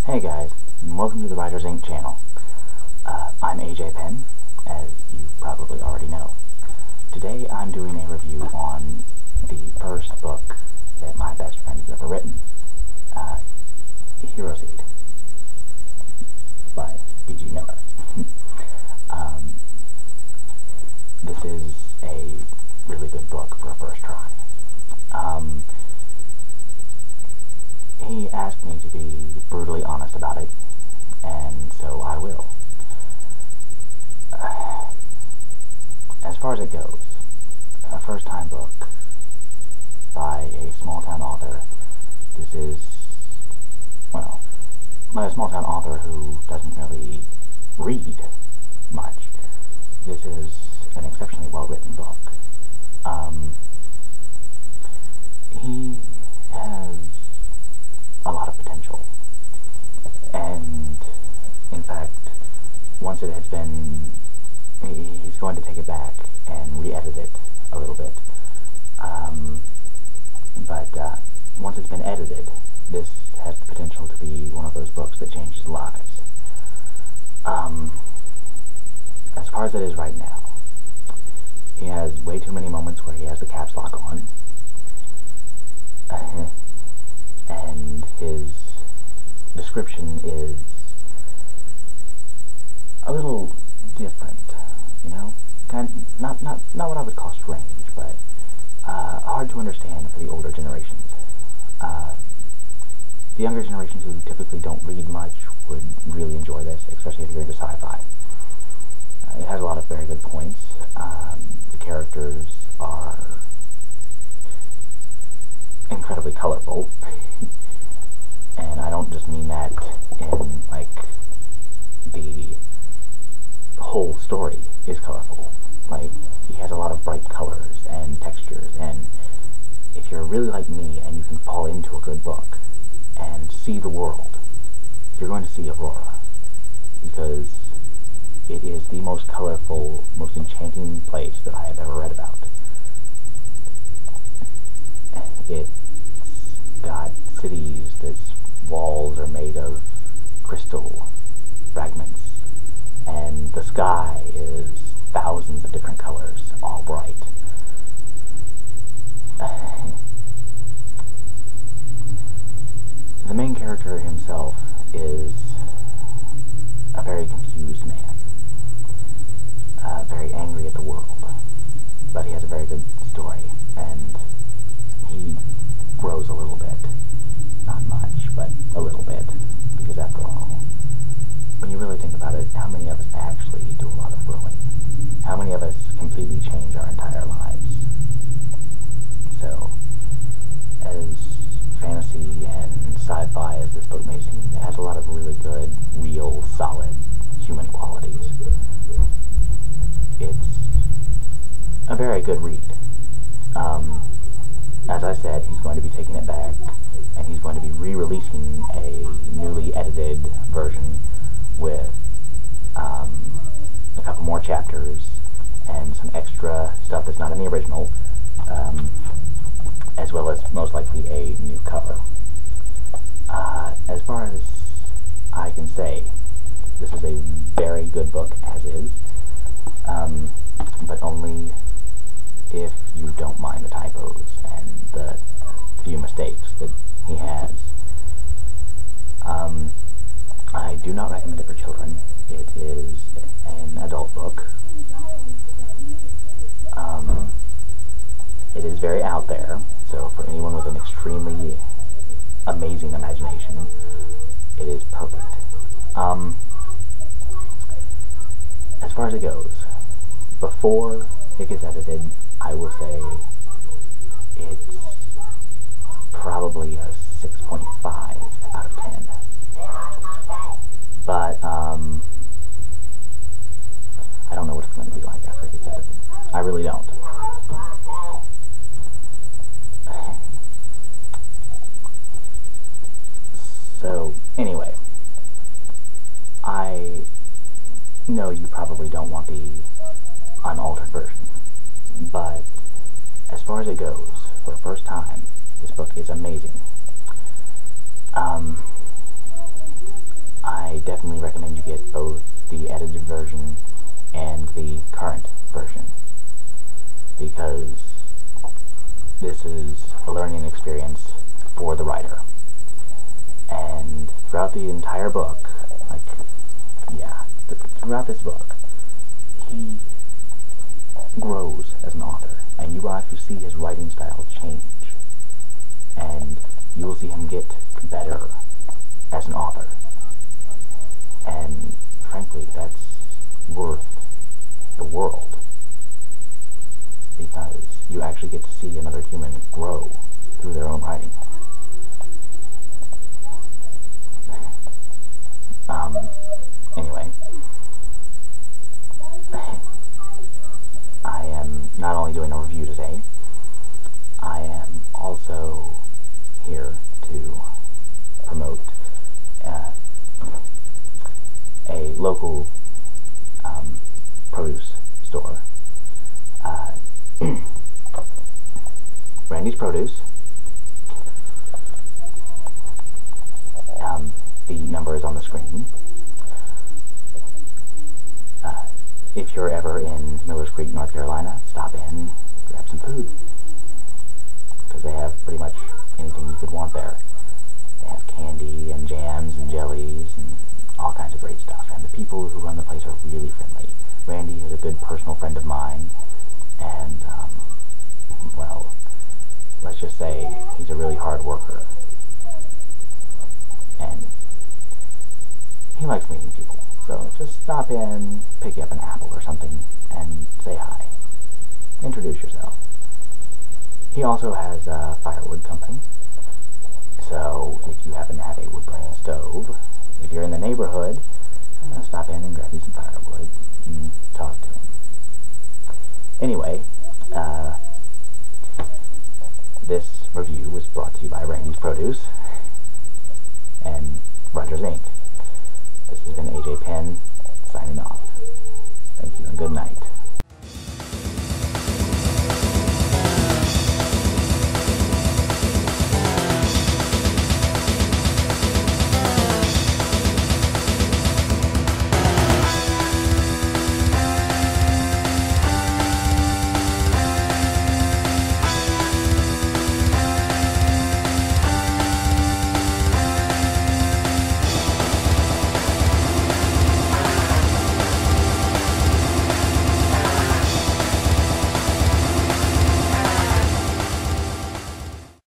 Hey guys, and welcome to the Writers Inc. channel. I'm AJ Penn, as you probably already know. Today I'm doing a review on the first book that my best friend has ever written, Heroseed, by B.G. Miller. This is a really good book for a first try. He asked me to be brutally honest about it, and so I will. As far as it goes, a first-time book by a small-town author. This is, well, by a small-town author who doesn't really read much. This is an exceptionally well-written book. He has a lot of potential, and in fact, once it has been, he's going to take it back and re-edit it a little bit, but once it's been edited, this has the potential to be one of those books that changes lives. As far as it is right now, he has way too many moments where he has the caps lock on, and his description is a little different, you know? Not what I would call strange, but hard to understand for the older generations. The younger generations who typically don't read much would really enjoy this, especially if you're into sci-fi. It has a lot of very good points. The characters are incredibly colorful, and I don't just mean that in, like, the whole story is colorful. Like, he has a lot of bright colors and textures, and if you're really like me and you can fall into a good book and see the world, you're going to see Aurora, because it is the most colorful, most enchanting place that I have ever read about. It's got cities that's walls are made of crystal fragments, and the sky is thousands of different colors, all bright. The main character himself is a very confused man, very angry at the world, but he has a very good story, and he grows a little bit. Not much, but a little bit, because after all, when you really think about it, how many of us actually do a lot of growing? How many of us completely change our entire lives? So, as fantasy and sci-fi as this book may seem, it has a lot of really good, real, solid human qualities. It's a very good read. As I said, he's going to be taking it back, and he's going to be re-releasing a newly edited version with a couple more chapters and some extra stuff that's not in the original, as well as most likely a new cover. As far as I can say, this is a very good book as is, but only if you don't mind the typos and the few mistakes that he has. I do not recommend it for children. It is an adult book. It is very out there, so for anyone with an extremely amazing imagination, it is perfect. As far as it goes, before it gets edited, I will say it's probably a 6.5 out of 10. But, I don't know what it's going to be like after it gets edited. I really don't. So, anyway, I know you probably don't want the unaltered version, but as far as it goes, for the first time, this book is amazing. I definitely recommend you get both the edited version and the current version, because this is a learning experience for the writer. And throughout the entire book, like, yeah, throughout this book, he grows as an author, and you will actually see his writing style change, and you will see him get better as an author. And frankly, that's worth the world, because you actually get to see another human grow through their own writing. Anyway, I am not only doing a review today, I am also here to promote a local produce store, Randy's Produce. The number is on the screen. If you're ever in Millers Creek, North Carolina, stop in, grab some food, because they have pretty much anything you could want there. They have candy and jams and jellies and all kinds of great stuff, and the people who run the place are really friendly. Randy is a good personal friend of mine, and, well, let's just say he's a really hard worker, and he likes meeting people. So just stop in, pick you up an apple or something, and say hi. Introduce yourself. He also has a firewood company, so if you happen to have a wood-burning stove, if you're in the neighborhood, stop in and grab you some firewood and talk to him. Anyway, this review was brought to you by Randy's Produce and Rogers Inc. This has been AJ Penn, signing off. Thank you and good night.